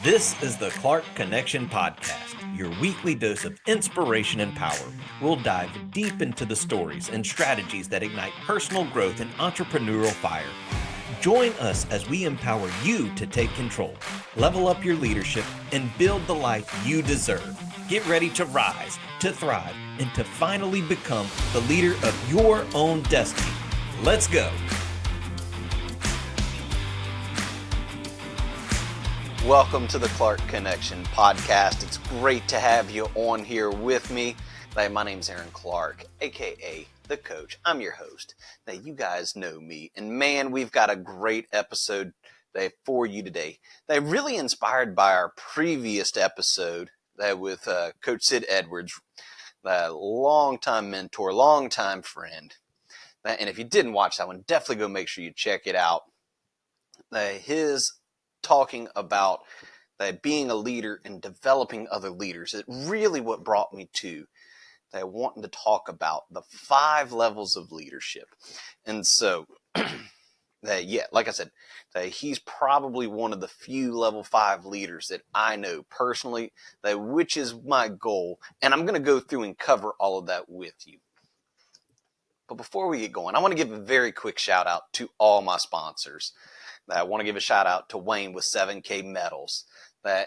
This is the Clark Connection Podcast, your weekly dose of inspiration and power. We'll dive deep into the stories and strategies that ignite personal growth and entrepreneurial fire. Join us as we empower you to take control, level up your leadership, and build the life you deserve. Get ready to rise, to thrive, and to finally become the leader of your own destiny. Let's go. Welcome to the Clark Connection Podcast. It's great to have you on here with me. My name's Aaron Clark, aka The Coach. I'm your host. Now, you guys know me, and man, we've got a great episode for you today. They're really inspired by our previous episode with Coach Sid Edwards, a longtime mentor, longtime friend. And if you didn't watch that one, definitely go make sure you check it out. His talking about being a leader and developing other leaders. It really what brought me to wanting to talk about the 5 levels of leadership. And so, like I said, he's probably one of the few level 5 leaders that I know personally, which is my goal. And I'm going to go through and cover all of that with you. But before we get going, I want to give a very quick shout out to all my sponsors. I want to give a shout out to Wayne with 7K Metals,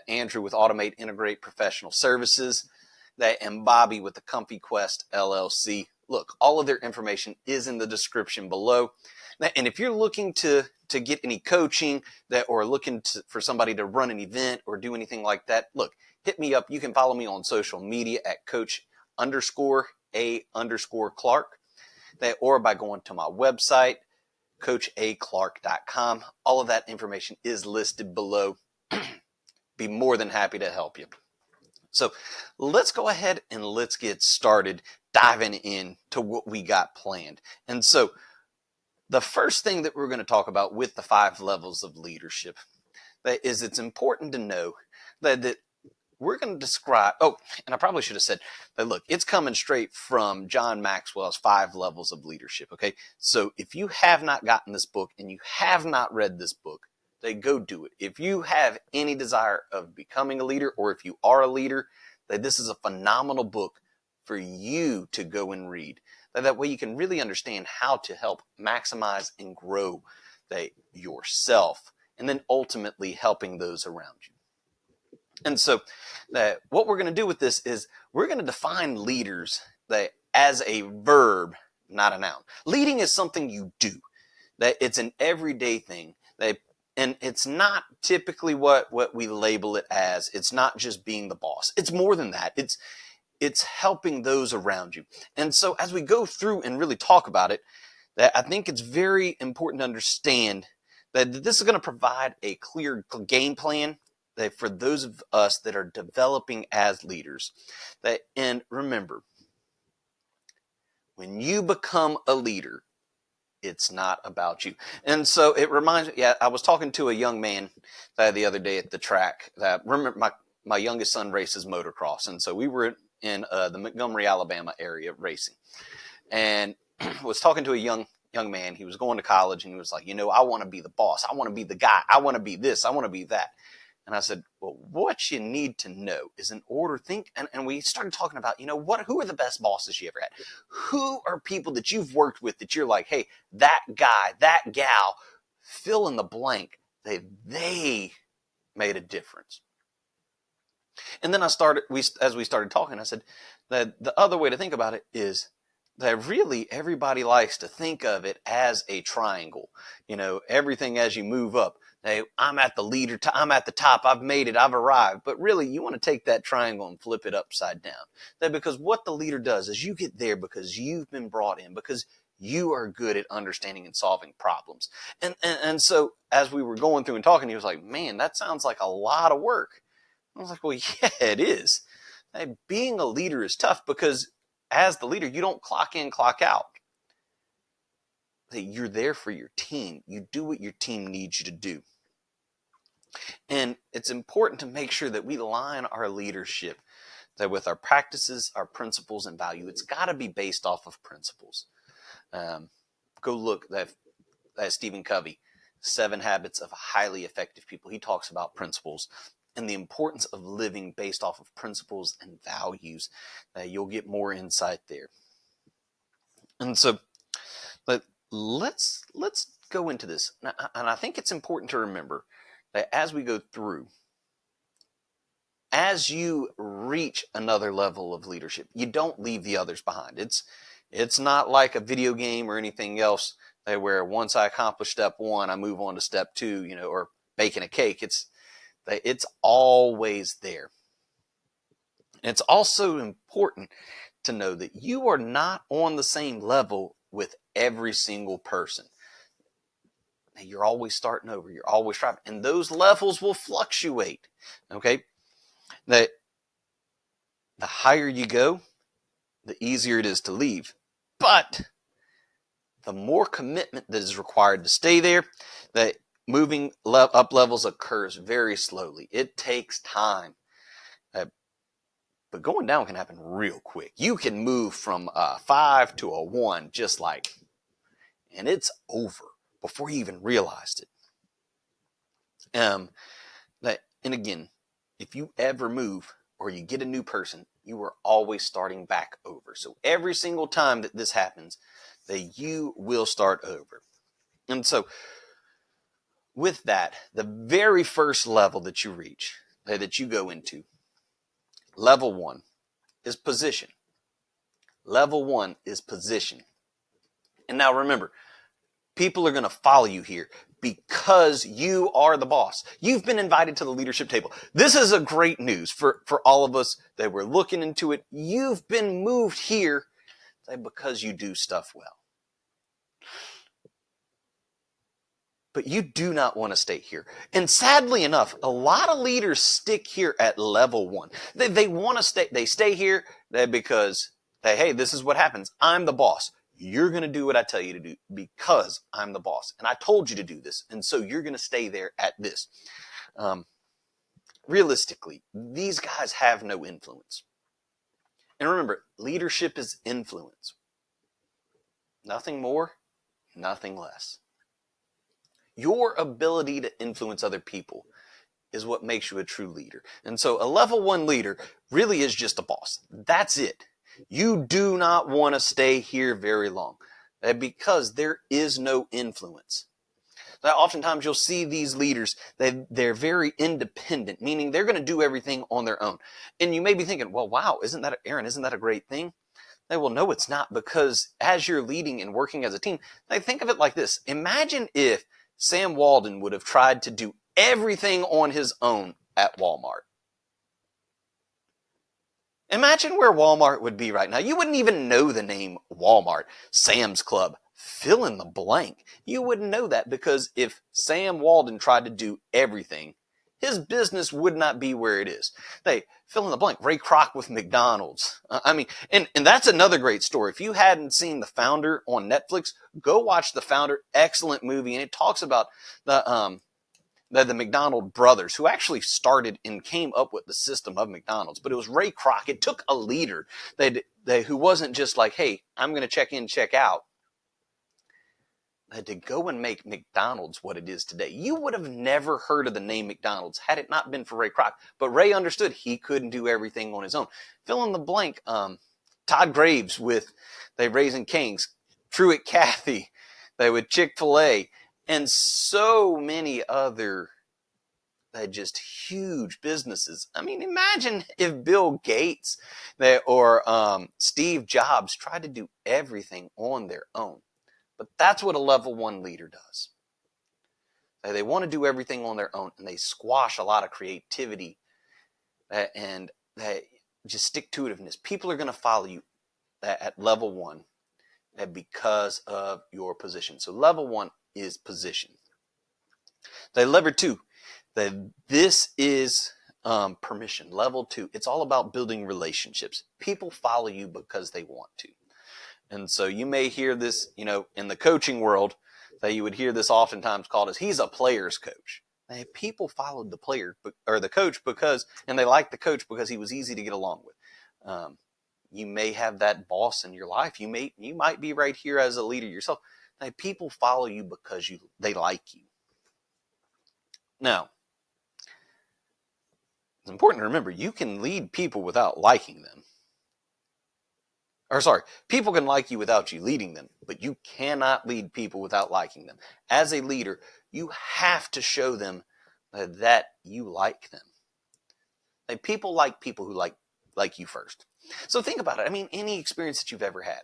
Andrew with Automate Integrate Professional Services, and Bobbie with the Comfy Quest LLC. Look, all of their information is in the description below. And if you're looking to get any coaching or looking for somebody to run an event or do anything like that, look, hit me up. You can follow me on social media at Coach_A_Clark, or by going to my website, CoachAClark.com. All of that information is listed below. Be more than happy to help you. So let's go ahead and let's get started diving into what we got planned. And so the first thing that we're going to talk about with the 5 levels of leadership is it's important to know that we're going to describe, and I probably should have said that, look, it's coming straight from John Maxwell's 5 levels of leadership, okay? So if you have not gotten this book and you have not read this book, go do it. If you have any desire of becoming a leader, or if you are a leader, this is a phenomenal book for you to go and read. That way you can really understand how to help maximize and grow yourself, and then ultimately helping those around you. And so what we're going to do with this is we're going to define leaders as a verb, not a noun. Leading is something you do. It's an everyday thing. And it's not typically what we label it as. It's not just being the boss. It's more than that. It's helping those around you. And so as we go through and really talk about it, I think it's very important to understand that this is going to provide a clear game plan for those of us that are developing as leaders. And remember, when you become a leader, it's not about you. And so it reminds me, I was talking to a young man the other day at the track. Remember, my youngest son races motocross. And so we were in the Montgomery, Alabama area racing. And was talking to a young man. He was going to college, and he was like, I want to be the boss. I want to be the guy. I want to be this. I want to be that. And I said, well, what you need to know is in order think, and we started talking about, who are the best bosses you ever had? Who are people that you've worked with that you're like, hey, that guy, that gal, fill in the blank, they made a difference. And then as we started talking, I said that the other way to think about it is that really everybody likes to think of it as a triangle. Everything as you move up. Hey, I'm at the leader. I'm at the top. I've made it. I've arrived. But really, you want to take that triangle and flip it upside down. Because what the leader does is you get there because you've been brought in, because you are good at understanding and solving problems. And so as we were going through and talking, he was like, man, that sounds like a lot of work. I was like, well, yeah, it is. Being a leader is tough because as the leader, you don't clock in, clock out. You're there for your team. You do what your team needs you to do. And it's important to make sure that we align our leadership with our practices, our principles, and value. It's got to be based off of principles. Go look at Stephen Covey, 7 Habits of Highly Effective People. He talks about principles. and the importance of living based off of principles and values. You'll get more insight there. And so let's go into this. And I think it's important to remember that as we go through, as you reach another level of leadership, you don't leave the others behind. It's not like a video game or anything else where once I accomplish step one, I move on to step two, or baking a cake. It's always there. And it's also important to know that you are not on the same level with every single person. You're always starting over. You're always striving. And those levels will fluctuate. Okay? That the higher you go, the easier it is to leave. But the more commitment that is required to stay there, that moving up levels occurs very slowly. It takes time. But going down can happen real quick. You can move from a 5 to a 1 just like, and it's over before you even realized it. And again, if you ever move or you get a new person, you are always starting back over. So every single time that this happens, that you will start over. And so with that, the very first level that you reach, that you go into, level 1 is position. Level 1 is position. And now remember, people are going to follow you here because you are the boss. You've been invited to the leadership table. This is a great news for all of us that we're looking into it. You've been moved here because you do stuff well. But you do not want to stay here. And sadly enough, a lot of leaders stick here at level 1. They want to stay. They stay here because, hey, this is what happens. I'm the boss. You're going to do what I tell you to do because I'm the boss. And I told you to do this. And so you're going to stay there at this. Realistically, these guys have no influence. And remember, leadership is influence. Nothing more, nothing less. Your ability to influence other people is what makes you a true leader. And so a level 1 leader really is just a boss. That's it. You do not want to stay here very long because there is no influence. Now, oftentimes you'll see these leaders, they're very independent, meaning they're going to do everything on their own. And you may be thinking, well, wow, Aaron, isn't that a great thing? Well, no, it's not, because as you're leading and working as a team, think of it like this. Imagine if Sam Walden would have tried to do everything on his own at Walmart. Imagine where Walmart would be right now. You wouldn't even know the name Walmart, Sam's Club, fill in the blank. You wouldn't know that because if Sam Walden tried to do everything, his business would not be where it is. They fill in the blank. Ray Kroc with McDonald's. And that's another great story. If you hadn't seen The Founder on Netflix, go watch The Founder. Excellent movie. And it talks about the McDonald brothers who actually started and came up with the system of McDonald's. But it was Ray Kroc. It took a leader who wasn't just like, hey, I'm going to check in, check out. To go and make McDonald's what it is today. You would have never heard of the name McDonald's had it not been for Ray Kroc. But Ray understood he couldn't do everything on his own. Fill in the blank. Todd Graves with Raising Cane's, Truett Cathy, with Chick-fil-A, and so many other just huge businesses. Imagine if Bill Gates or Steve Jobs tried to do everything on their own. But that's what a level 1 leader does. They want to do everything on their own, and they squash a lot of creativity and just stick-to-itiveness. People are going to follow you at level 1 because of your position. So level 1 is position. Level 2, this is permission. Level 2, it's all about building relationships. People follow you because they want to. And so you may hear this, in the coaching world, that you would hear this oftentimes called as he's a player's coach. People followed the player or the coach and they liked the coach because he was easy to get along with. You may have that boss in your life. You might be right here as a leader yourself. People follow you because they like you. Now, It's important to remember you can lead people without liking them. Or sorry, people can like you without you leading them, but you cannot lead people without liking them. As a leader, you have to show them that you like them. Like, people like people who like you first. So think about it. I mean, any experience that you've ever had,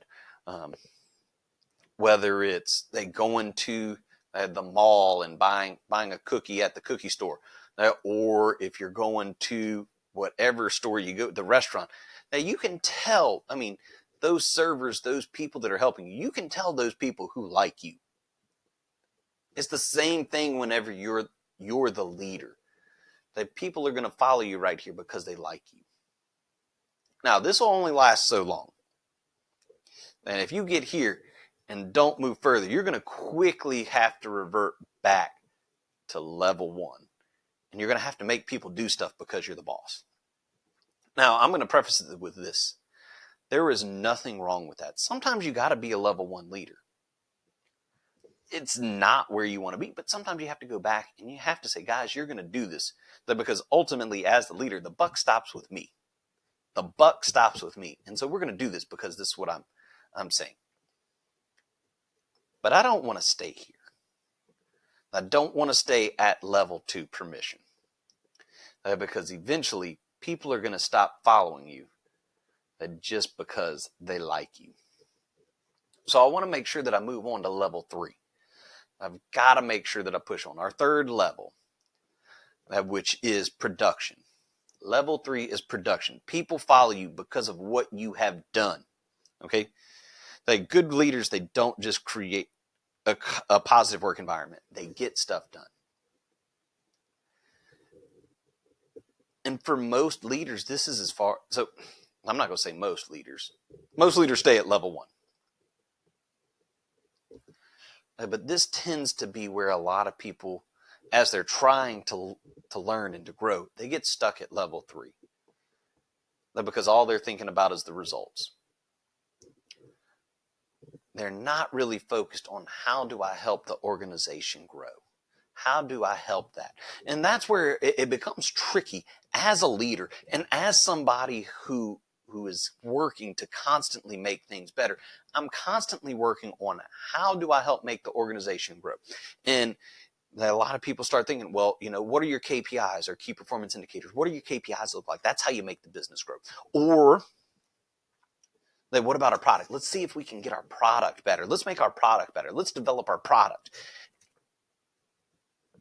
whether it's going to the mall and buying a cookie at the cookie store, or if you're going to whatever store you go, the restaurant. Now you can tell, I mean, those servers, those people that are helping you, you can tell those people who like you. It's the same thing whenever you're the leader. That people are going to follow you right here because they like you. Now, this will only last so long. And if you get here and don't move further, you're going to quickly have to revert back to level 1. And you're going to have to make people do stuff because you're the boss. Now, I'm going to preface it with this. There is nothing wrong with that. Sometimes you got to be a level 1 leader. It's not where you want to be, but sometimes you have to go back and you have to say, guys, you're going to do this. Because ultimately, as the leader, the buck stops with me. The buck stops with me. And so we're going to do this because this is what I'm saying. But I don't want to stay here. I don't want to stay at level 2 permission. Because eventually, people are going to stop following you just because they like you. So I want to make sure that I move on to level 3. I've got to make sure that I push on our third level, which is production. Level 3 is production. People follow you because of what you have done. Okay? Like, good leaders, they don't just create a positive work environment. They get stuff done. And for most leaders, this is as far... So, I'm not going to say most leaders. Most leaders stay at level 1. But this tends to be where a lot of people, as they're trying to learn and to grow, they get stuck at level 3. Because all they're thinking about is the results. They're not really focused on how do I help the organization grow? How do I help that? And that's where it becomes tricky as a leader and as somebody who is working to constantly make things better. I'm constantly working on how do I help make the organization grow? And a lot of people start thinking, well, what are your KPIs or key performance indicators? What do your KPIs look like? That's how you make the business grow. Or what about our product? Let's see if we can get our product better. Let's make our product better. Let's develop our product.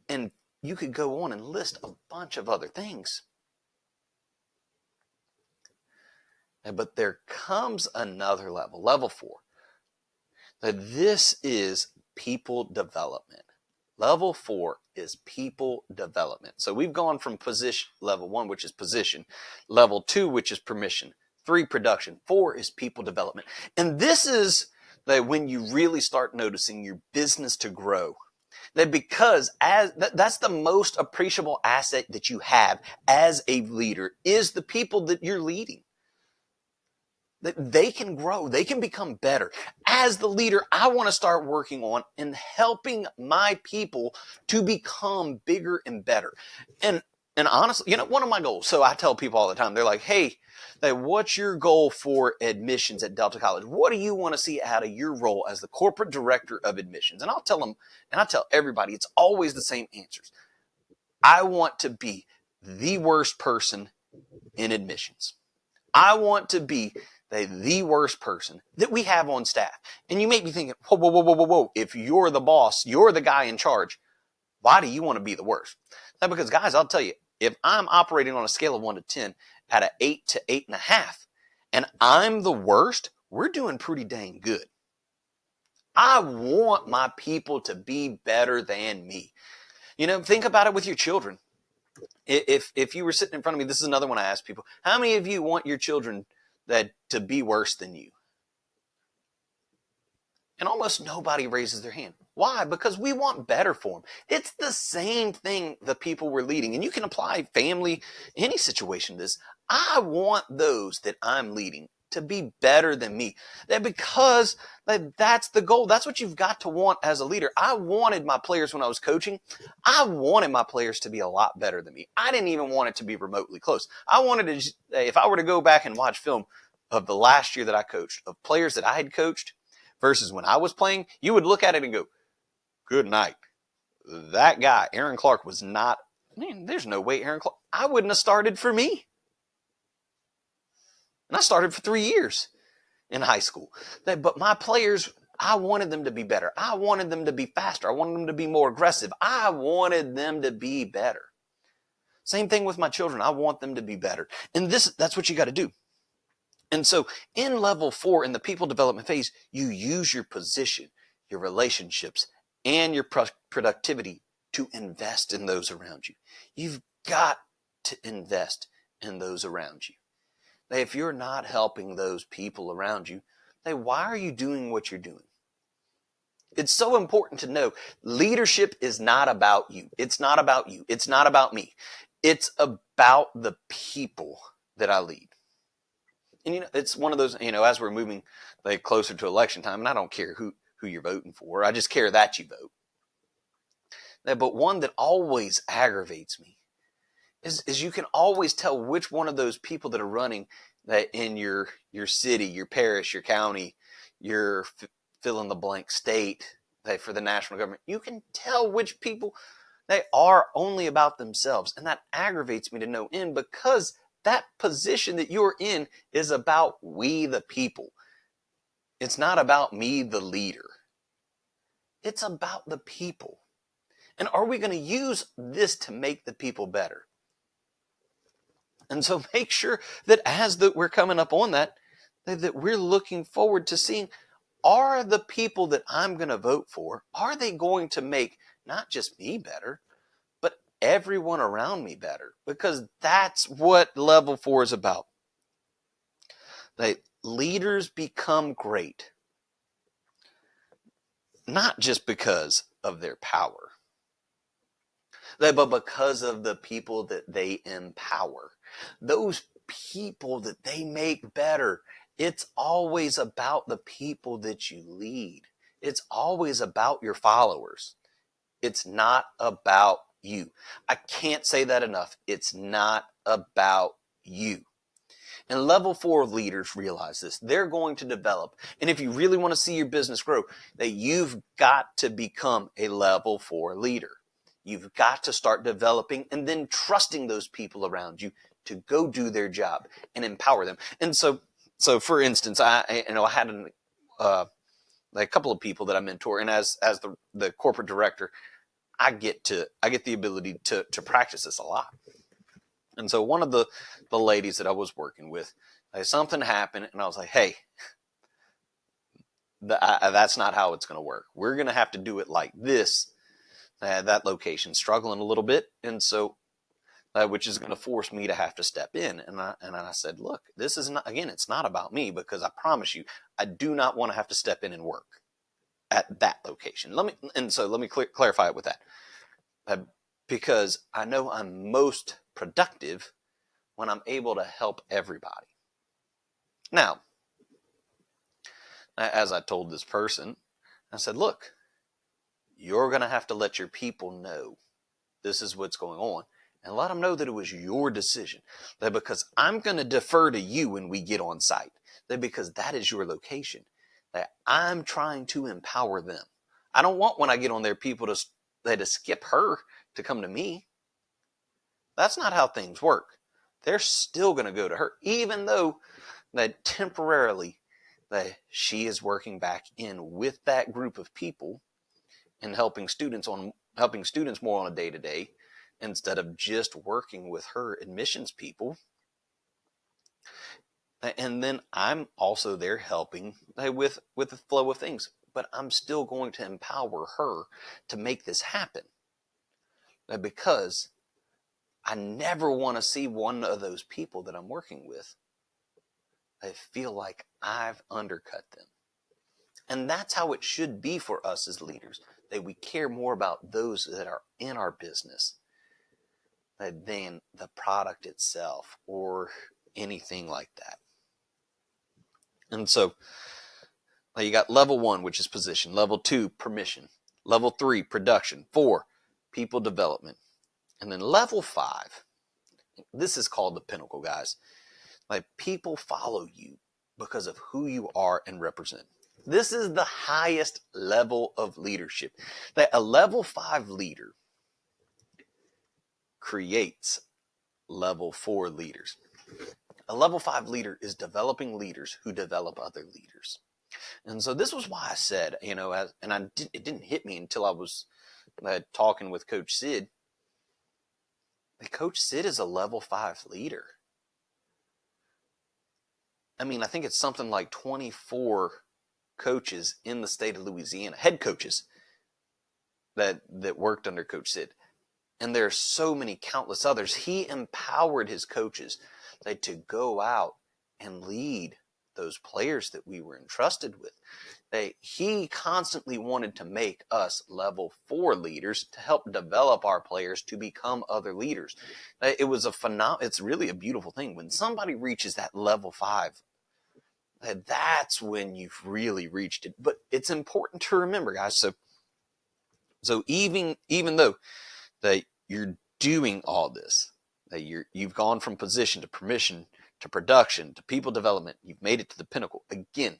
And you could go on and list a bunch of other things. But there comes another level, level 4. This is people development. Level 4 is people development. So we've gone from position, level 1, which is position, level 2, which is permission, 3, production, 4 is people development. And this is when you really start noticing your business to grow. Because that's the most appreciable asset that you have as a leader is the people that you're leading. That they can grow, they can become better. As the leader, I want to start working on and helping my people to become bigger and better. And honestly, one of my goals, so I tell people all the time, they're like, hey, what's your goal for admissions at Delta College? What do you want to see out of your role as the corporate director of admissions? And I'll tell them, and I tell everybody, it's always the same answers. I want to be the worst person in admissions. I want to be the worst person that we have on staff. And you may be thinking, whoa. If you're the boss, you're the guy in charge, why do you want to be the worst? Now, because guys, I'll tell you, if I'm operating on a scale of 1 to 10 at an 8 to 8.5, and I'm the worst, we're doing pretty dang good. I want my people to be better than me. Think about it with your children. If you were sitting in front of me, this is another one I ask people. How many of you want your children to be worse than you? And almost nobody raises their hand. Why? Because we want better for them. It's the same thing the people we're leading. And you can apply family, any situation to this. I want those that I'm leading to be better than me. Because that's the goal. That's what you've got to want as a leader. I wanted my players when I was coaching, I wanted my players to be a lot better than me. I didn't even want it to be remotely close. I wanted to, if I were to go back and watch film of the last year that I coached, of players that I had coached versus when I was playing, you would look at it and go, good night. That guy, Aaron Clark, was not, man, there's no way Aaron Clark, I wouldn't have started for me. And I started for 3 years in high school. But my players, I wanted them to be better. I wanted them to be faster. I wanted them to be more aggressive. I wanted them to be better. Same thing with my children. I want them to be better. And that's what you got to do. And so in level 4, in the people development phase, you use your position, your relationships, and your productivity to invest in those around you. You've got to invest in those around you. If you're not helping those people around you, why are you doing what you're doing? It's so important to know leadership is not about you. It's not about you. It's not about me. It's about the people that I lead. And, it's one of those, as we're moving closer to election time, and I don't care who you're voting for. I just care that you vote. But one that always aggravates me is you can always tell which one of those people that are running in your city, your parish, your county, your fill in the blank state for the national government. You can tell which people they are only about themselves. And that aggravates me to no end, because that position that you're in is about we the people. It's not about me the leader. It's about the people. And are we going to use this to make the people better? And so make sure that as we're coming up on that we're looking forward to seeing, are the people that I'm going to vote for, are they going to make not just me better, but everyone around me better? Because that's what level 4 is about. Leaders become great, not just because of their power, but because of the people that they empower. Those people that they make better. It's always about the people that you lead. It's always about your followers. It's not about you. I can't say that enough. It's not about you. And level 4 leaders realize this. They're going to develop. And if you really want to see your business grow, that you've got to become a level 4 leader. You've got to start developing and then trusting those people around you to go do their job and empower them. And so for instance, I had a couple of people that I mentor, and as the corporate director, I get the ability to practice this a lot. And so one of the ladies that I was working with, something happened, and I was like, hey, that's not how it's going to work. We're going to have to do it like this. That location's struggling a little bit, and so which is going to force me to have to step in. And I said, look, this is not, again, it's not about me, because I promise you, I do not want to have to step in and work at that location. Let me clarify it with that. Because I know I'm most productive when I'm able to help everybody. Now, as I told this person, I said, look, you're going to have to let your people know this is what's going on, and let them know that it was your decision. That because I'm going to defer to you when we get on site. That because that is your location. That I'm trying to empower them. I don't want, when I get on there, people to skip her to come to me. That's not how things work. They're still going to go to her, even though that temporarily that she is working back in with that group of people and helping students more on a day-to-day, instead of just working with her admissions people. And then I'm also there helping with the flow of things, but I'm still going to empower her to make this happen, because I never want to see one of those people that I'm working with I feel like I've undercut them. And that's how it should be for us as leaders, that we care more about those that are in our business than the product itself or anything like that. And so now you got level 1, which is position, level 2, permission, level 3, production, 4, people development, and then level 5, this is called the pinnacle, guys. Like, people follow you because of who you are and represent. This is the highest level of leadership. That a level 5 leader creates level 4 leaders. A level 5 leader is developing leaders who develop other leaders. And so this was why I said, it didn't hit me until I was talking with Coach Sid. Coach Sid is a level 5 leader. I mean, I think it's something like 24 coaches in the state of Louisiana, head coaches that worked under Coach Sid. And there are so many countless others. He empowered his coaches to go out and lead those players that we were entrusted with. He constantly wanted to make us level 4 leaders to help develop our players to become other leaders. It's really a beautiful thing. When somebody reaches that level 5, that's when you've really reached it. But it's important to remember, guys. So even though that you're doing all this, that you've gone from position to permission to production to people development, you've made it to the pinnacle again.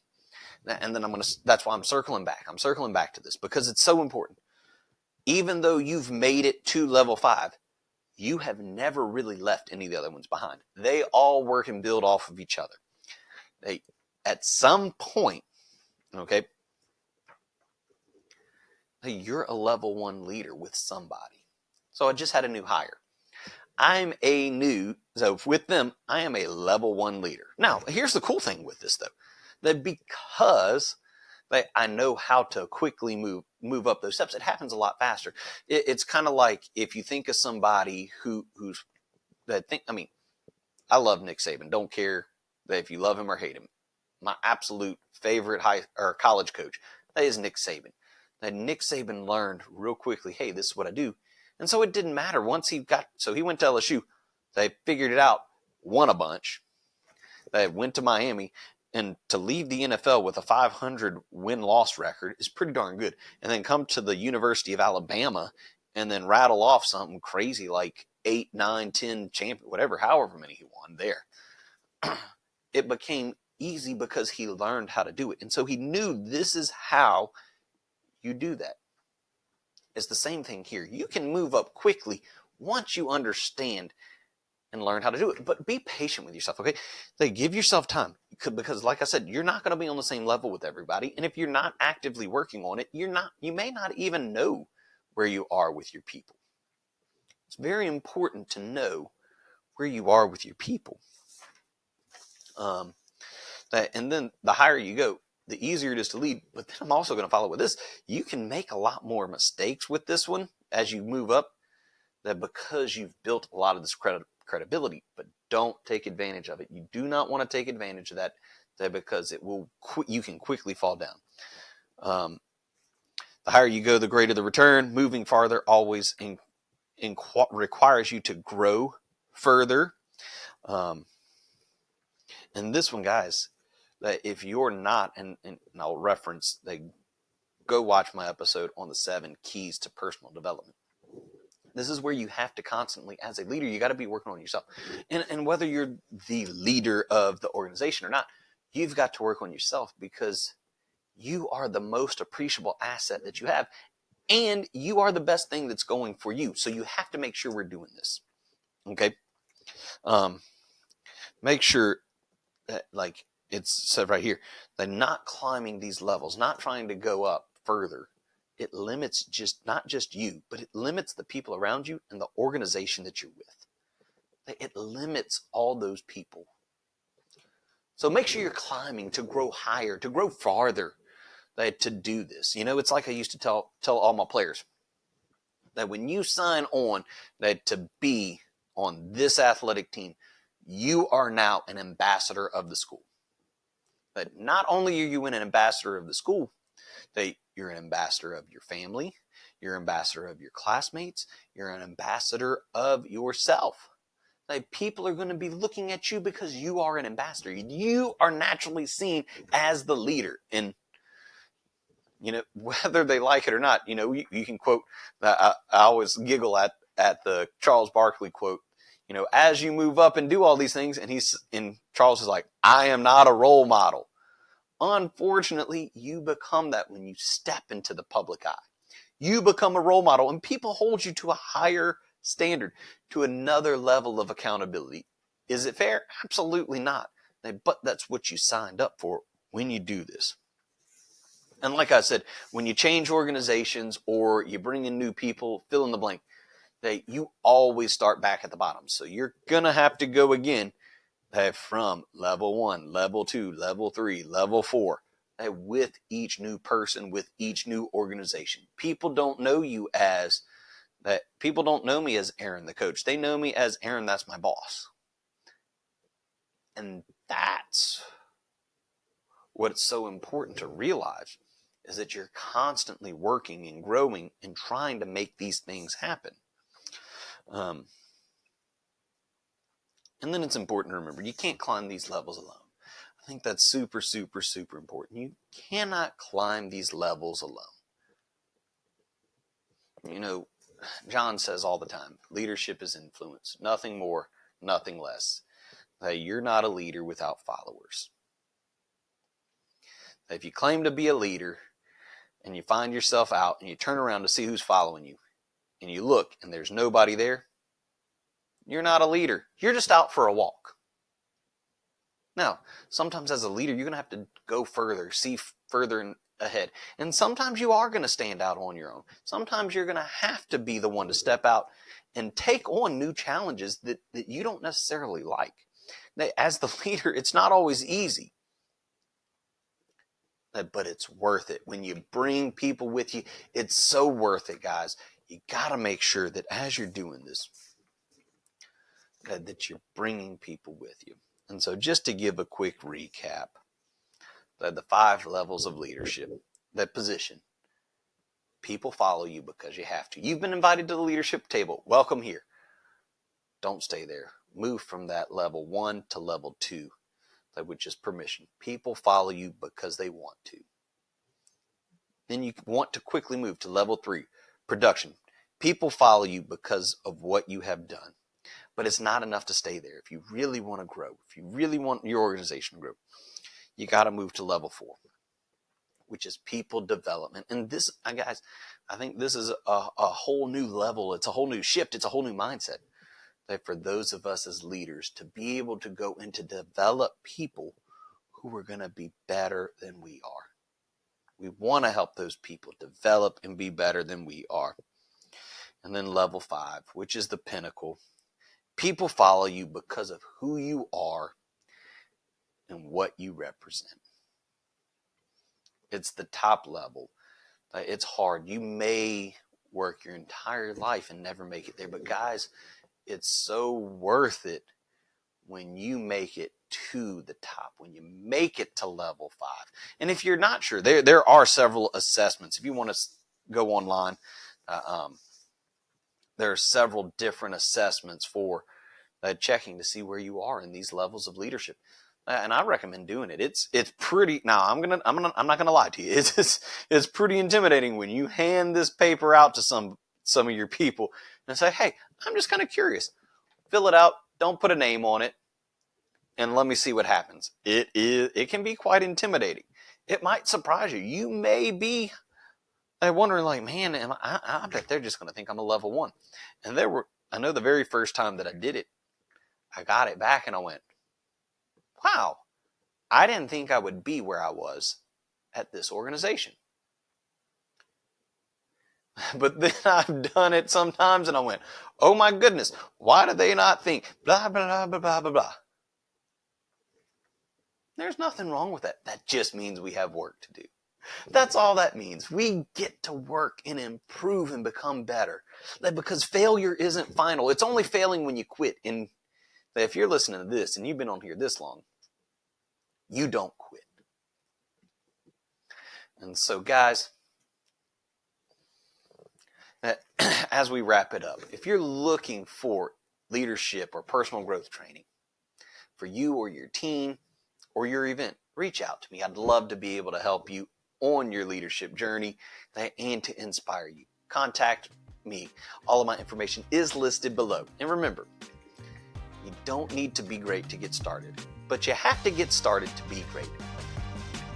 And then that's why I'm circling back. I'm circling back to this because it's so important. Even though you've made it to level 5, you have never really left any of the other ones behind. They all work and build off of each other. At some point, okay, you're a level 1 leader with somebody. So I just had a new hire. So with them, I am a level 1 leader. Now, here's the cool thing with this, though. That because I know how to quickly move up those steps, it happens a lot faster. It's kind of like if you think of somebody I love Nick Saban. Don't care if you love him or hate him. My absolute favorite college coach, that is Nick Saban. That Nick Saban learned real quickly, hey, this is what I do. And so it didn't matter. He went to LSU. They figured it out, won a bunch. They went to Miami. And to leave the NFL with a 500 win-loss record is pretty darn good. And then come to the University of Alabama and then rattle off something crazy like 8, 9, 10 champion, however many he won there. It became easy because he learned how to do it. And so he knew this is how you do that. It's the same thing here. You can move up quickly once you understand and learn how to do it. But be patient with yourself, okay? Give yourself time. Because like I said, you're not going to be on the same level with everybody. And if you're not actively working on it, you may not even know where you are with your people. It's very important to know where you are with your people. And then the higher you go, the easier it is to lead. But then I'm also going to follow with this. You can make a lot more mistakes with this one as you move up, that because you've built a lot of this credibility, but don't take advantage of it. You do not want to take advantage of that because you can quickly fall down. The higher you go, the greater the return. Moving farther always requires you to grow further. And this one, guys, that if you're not, and I'll reference, go watch my episode on the 7 keys to personal development. This is where you have to constantly, as a leader, you got to be working on yourself. And whether you're the leader of the organization or not, you've got to work on yourself because you are the most appreciable asset that you have. And you are the best thing that's going for you. So you have to make sure we're doing this. Okay? Make sure that, like it's said right here, that not climbing these levels, not trying to go up further, it limits not just you, but it limits the people around you and the organization that you're with. It limits all those people. So make sure you're climbing to grow higher, to grow farther, to do this. It's like I used to tell all my players that when you sign on to be on this athletic team, you are now an ambassador of the school. That not only are you an ambassador of the school, that you're an ambassador of your family, you're an ambassador of your classmates, you're an ambassador of yourself. Like, people are going to be looking at you because you are an ambassador. You are naturally seen as the leader. And, whether they like it or not, you can quote, I always giggle at the Charles Barkley quote, as you move up and do all these things, and Charles is like, I am not a role model. Unfortunately, you become that when you step into the public eye. You become a role model, and people hold you to a higher standard, to another level of accountability. Is it fair? Absolutely not. But that's what you signed up for when you do this. And like I said, when you change organizations or you bring in new people, fill in the blank, you always start back at the bottom. So you're going to have to go again from level 1, level 2, level 3, level 4, with each new person, with each new organization. People don't know you as that. People don't know me as Aaron, the coach. They know me as Aaron, that's my boss. And that's what's so important to realize, is that you're constantly working and growing and trying to make these things happen. And then it's important to remember, you can't climb these levels alone. I think that's super, super, super important. You cannot climb these levels alone. John says all the time, leadership is influence. Nothing more, nothing less. You're not a leader without followers. If you claim to be a leader and you find yourself out and you turn around to see who's following you and you look and there's nobody there, you're not a leader. You're just out for a walk. Now, sometimes as a leader, you're going to have to go further, see further ahead. And sometimes you are going to stand out on your own. Sometimes you're going to have to be the one to step out and take on new challenges that you don't necessarily like. As the leader, it's not always easy. But it's worth it. When you bring people with you, it's so worth it, guys. You got to make sure that as you're doing this, that you're bringing people with you. And so just to give a quick recap, the 5 levels of leadership, that position, people follow you because you have to. You've been invited to the leadership table. Welcome here. Don't stay there. Move from that level 1 to level 2, which is permission. People follow you because they want to. Then you want to quickly move to level 3, production. People follow you because of what you have done. But it's not enough to stay there. If you really want to grow, if you really want your organization to grow, you got to move to level 4, which is people development. And this, guys, I think this is a whole new level. It's a whole new shift. It's a whole new mindset. That for those of us as leaders to be able to go and to develop people who are going to be better than we are. We want to help those people develop and be better than we are. And then level 5, which is the pinnacle. People follow you because of who you are and what you represent. It's the top level. It's hard. You may work your entire life and never make it there. But guys, it's so worth it when you make it to the top, when you make it to level 5. And if you're not sure, there are several assessments. If you want to go online, there are several different assessments for checking to see where you are in these levels of leadership. And I recommend doing it. It's pretty. Now I'm not gonna lie to you. It's pretty intimidating when you hand this paper out to some of your people and say, "Hey, I'm just kind of curious. Fill it out. Don't put a name on it, and let me see what happens." It can be quite intimidating. It might surprise you. You may be wondering, like, man, I bet they're just gonna think I'm a level 1. And I know the very first time that I did it, I got it back and I went, wow, I didn't think I would be where I was at this organization. But then I've done it sometimes and I went, oh my goodness, why do they not think blah, blah, blah, blah, blah, blah. There's nothing wrong with that. That just means we have work to do. That's all that means. We get to work and improve and become better. Because failure isn't final. It's only failing when you quit. And if you're listening to this and you've been on here this long, you don't quit. And so, guys, as we wrap it up, if you're looking for leadership, or personal growth training for you or your team or your event, reach out to me. I'd love to be able to help you on your leadership journey and to inspire you. Contact me. All of my information is listed below. And remember, you don't need to be great to get started, but you have to get started to be great.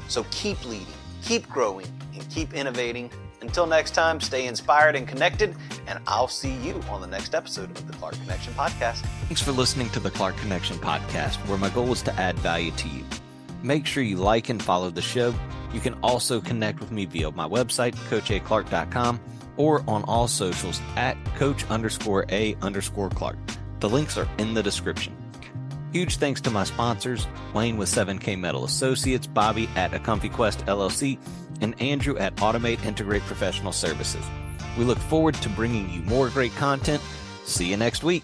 So keep leading, keep growing, and keep innovating. Until next time, stay inspired and connected, and I'll see you on the next episode of the Clark Connection Podcast. Thanks for listening to the Clark Connection Podcast, where my goal is to add value to you. Make sure you like and follow the show. You can also connect with me via my website, coachaclark.com, or on all socials at coach_A_Clark. The links are in the description. Huge thanks to my sponsors, Wayne with 7K Metal Associates, Bobbie at A Comfy Quest LLC, and Andrew at Automate Integrate Professional Services. We look forward to bringing you more great content. See you next week.